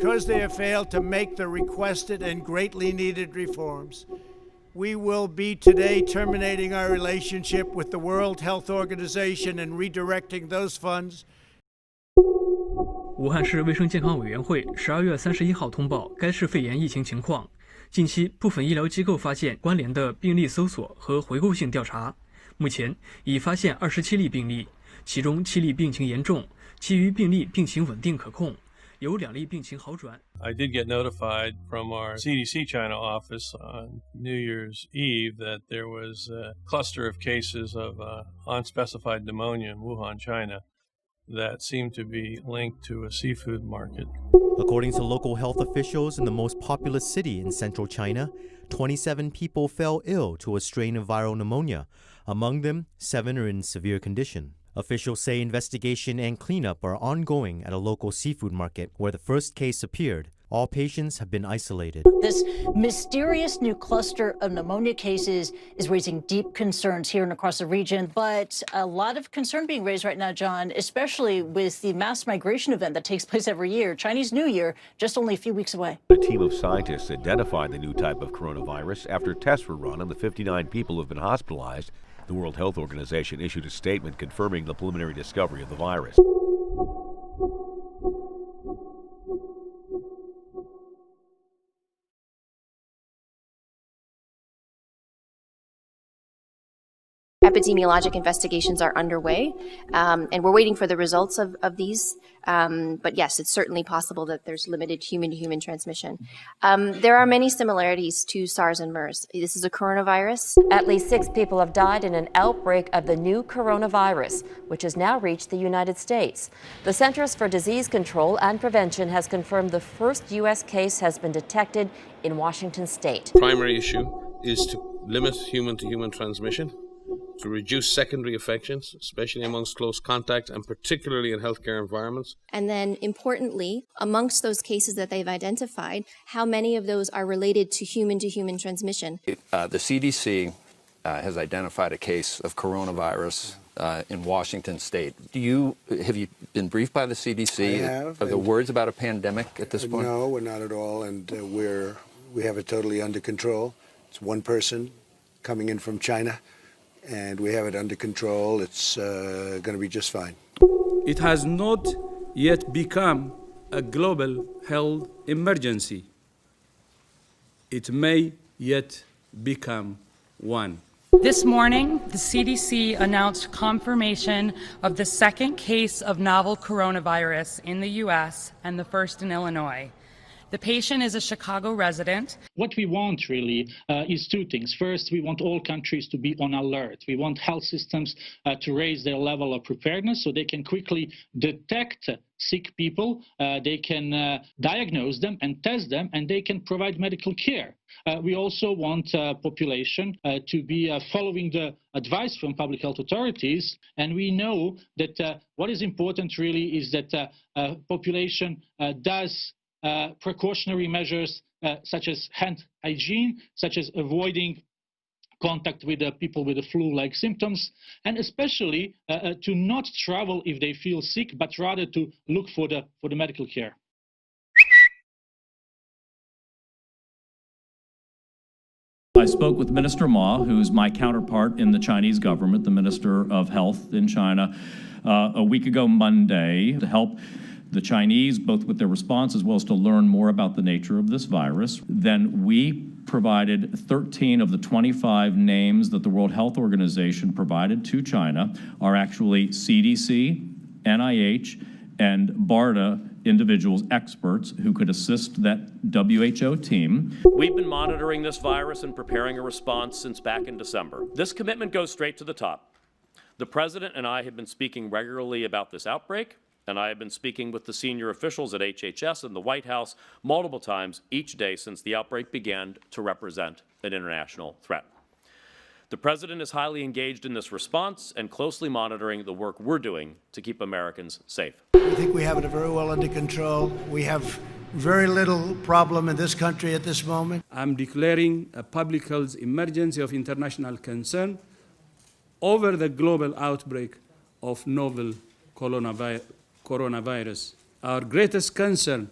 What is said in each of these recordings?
because they have failed to make the requested and greatly needed reforms. We will be today terminating our relationship with the World Health Organization and redirecting those funds. 武汉市卫生健康委员会12月31号通报该市肺炎疫情情况。近期部分医疗机构发现关联的病例搜索和回顾性调查，目前已发现27例病例，其中7例病情严重，其余病例病情稳定可控，有2例病情好转。 I did get notified from our CDC China office on New Year's Eve that there was a cluster of cases of unspecified pneumonia in Wuhan, China that seemed to be linked to a seafood market. According to local health officials in the most populous city in central China, 27 people fell ill to a strain of viral pneumonia. Among them, 7 are in severe condition. Officials say investigation and cleanup are ongoing at a local seafood market where the first case appeared. All patients have been isolated. This mysterious new cluster of pneumonia cases is raising deep concerns here and across the region, but a lot of concern being raised right now, John, especially with the mass migration event that takes place every year, Chinese New Year, just only a few weeks away. A team of scientists identified the new type of coronavirus after tests were run on the 59 people who have been hospitalized. The World Health Organization issued a statement confirming the preliminary discovery of the virus. Epidemiologic investigations are underway, and we're waiting for the results of these. But yes, it's certainly possible that there's limited human-to-human transmission. There are many similarities to SARS and MERS. This is a coronavirus. At least 6 people have died in an outbreak of the new coronavirus, which has now reached the United States. The Centers for Disease Control and Prevention has confirmed the first U.S. case has been detected in Washington state. Primary issue is to limit human-to-human transmission, to reduce secondary infections, especially amongst close contact and particularly in healthcare environments. And then importantly, amongst those cases that they've identified, how many of those are related to human transmission? The CDC has identified a case of coronavirus in Washington state. Have you been briefed by the CDC? I have. Are there words about a pandemic at this point? No, we're not at all, and we have it totally under control. It's one person coming in from China, and we have it under control. It's going to be just fine. It has not yet become a global health emergency. It may yet become one. This morning, the CDC announced confirmation of the second case of novel coronavirus in the U.S. and the first in Illinois. The patient is a Chicago resident. What we want really is 2 things. First, we want all countries to be on alert. We want health systems to raise their level of preparedness so they can quickly detect sick people, they can diagnose them and test them, and they can provide medical care. We also want population to be following the advice from public health authorities, and we know that what is important really is that population does precautionary measures such as hand hygiene, such as avoiding contact with people with the flu-like symptoms, and especially to not travel if they feel sick, but rather to look for the medical care. I spoke with Minister Ma, who's my counterpart in the Chinese government, the Minister of Health in China, a week ago Monday, to help the Chinese, both with their response as well as to learn more about the nature of this virus. Then we provided 13 of the 25 names that the World Health Organization provided to China are actually CDC, NIH, and BARDA individuals, experts who could assist that WHO team. We've been monitoring this virus and preparing a response since back in December. This commitment goes straight to the top. The President and I have been speaking regularly about this outbreak, and I have been speaking with the senior officials at HHS and the White House multiple times each day since the outbreak began to represent an international threat. The President is highly engaged in this response and closely monitoring the work we're doing to keep Americans safe. I think we have it very well under control. We have very little problem in this country at this moment. I'm declaring a public health emergency of international concern over the global outbreak of novel coronavirus. Our greatest concern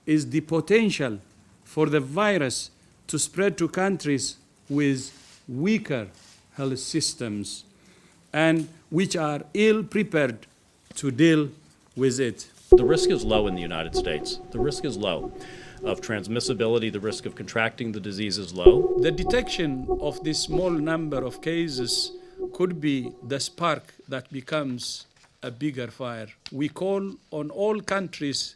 is the potential for the virus to spread to countries with weaker health systems and which are ill prepared to deal with it. The risk is low in the United States. The risk is low of transmissibility. The risk of contracting the disease is low. The detection of this small number of cases could be the spark that becomes a bigger fire. We call on all countries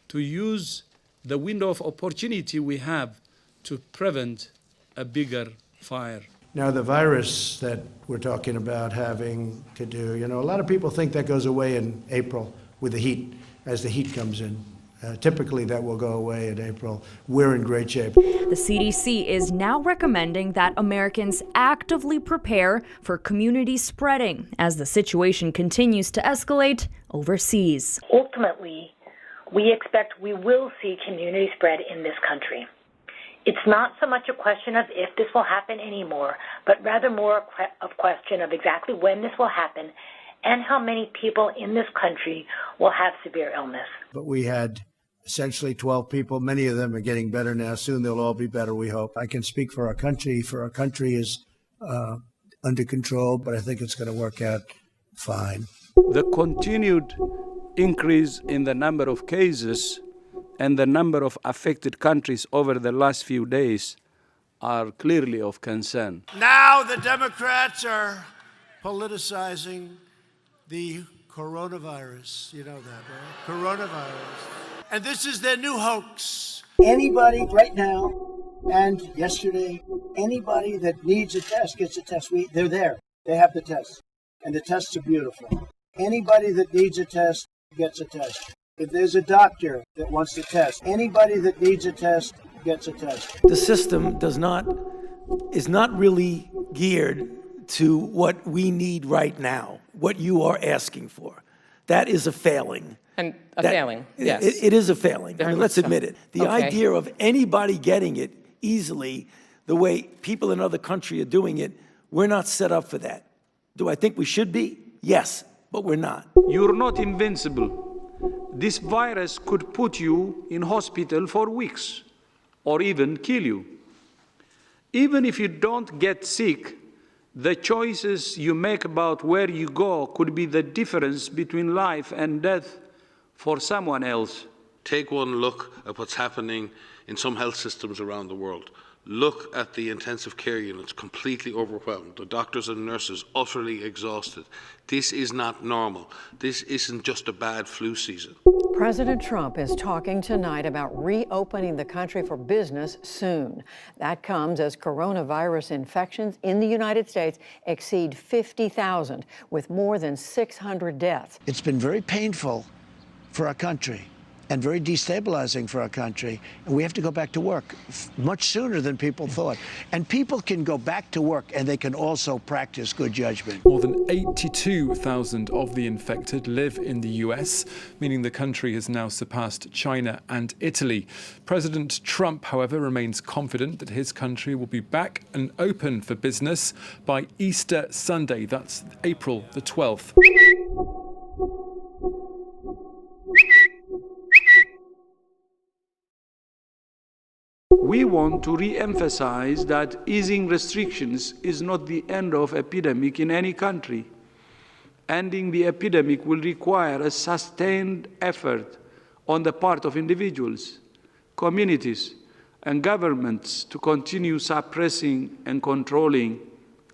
to use the window of opportunity we have to prevent a bigger fire. Now, the virus that we're talking about having to do, a lot of people think that goes away in April with the heat, as the heat comes in. Typically, that will go away in April. We're in great shape. The CDC is now recommending that Americans actively prepare for community spreading as the situation continues to escalate overseas. Ultimately, we expect we will see community spread in this country. It's not so much a question of if this will happen anymore, but rather more a question of exactly when this will happen and how many people in this country will have severe illness. But we had essentially 12 people. Many of them are getting better now. Soon they'll all be better, we hope. I can speak for our country. For our country is under control, but I think it's going to work out fine. The continued increase in the number of cases and the number of affected countries over the last few days are clearly of concern. Now the Democrats are politicizing the coronavirus. You know that, right? Coronavirus. And this is their new hoax. Anybody right now and yesterday, anybody that needs a test gets a test. They're there. They have the test. And the tests are beautiful. Anybody that needs a test gets a test. If there's a doctor that wants to test, anybody that needs a test gets a test. The system is not really geared to what we need right now, what you are asking for. That is a failing. And failing, yes. It is a failing. I mean, let's admit it. The Okay. idea of anybody getting it easily, the way people in other countries are doing it, we're not set up for that. Do I think we should be? Yes, but we're not. You're not invincible. This virus could put you in hospital for weeks or even kill you. Even if you don't get sick, the choices you make about where you go could be the difference between life and death for someone else. Take one look at what's happening in some health systems around the world. Look at the intensive care units, completely overwhelmed. The doctors and nurses utterly exhausted. This is not normal. This isn't just a bad flu season. President Trump is talking tonight about reopening the country for business soon. That comes as coronavirus infections in the United States exceed 50,000, with more than 600 deaths. It's been very painful for our country and very destabilizing for our country. And we have to go back to work much sooner than people thought. And people can go back to work and they can also practice good judgment. More than 82,000 of the infected live in the US, meaning the country has now surpassed China and Italy. President Trump, however, remains confident that his country will be back and open for business by Easter Sunday. That's April the 12th. We want to re-emphasize that easing restrictions is not the end of epidemic in any country. Ending the epidemic will require a sustained effort on the part of individuals, communities, and governments to continue suppressing and controlling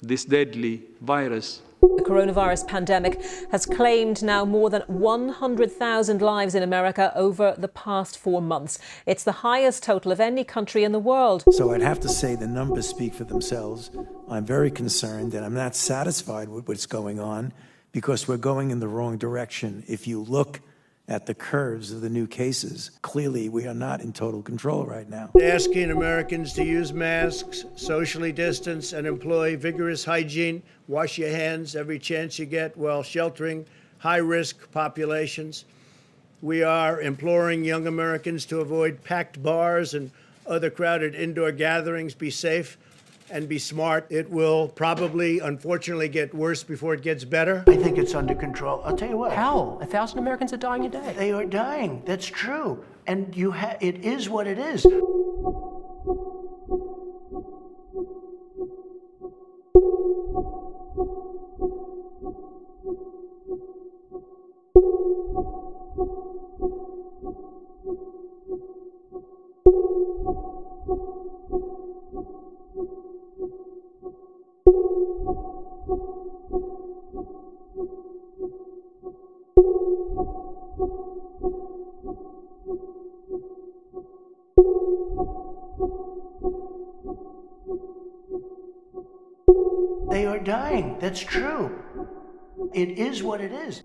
this deadly virus. The coronavirus pandemic has claimed now more than 100,000 lives in America over the past 4 months. It's the highest total of any country in the world. So I'd have to say the numbers speak for themselves. I'm very concerned and I'm not satisfied with what's going on because we're going in the wrong direction. If you look at the curves of the new cases, clearly we are not in total control right now. Asking Americans to use masks, socially distance, and employ vigorous hygiene, wash your hands every chance you get while sheltering high-risk populations. We are imploring young Americans to avoid packed bars and other crowded indoor gatherings, be safe, and be smart. It will probably, unfortunately, get worse before it gets better. I think it's under control. I'll tell you what. How? 1,000 Americans are dying a day. They are dying. That's true. And it is what it is. They are dying. That's true. It is what it is.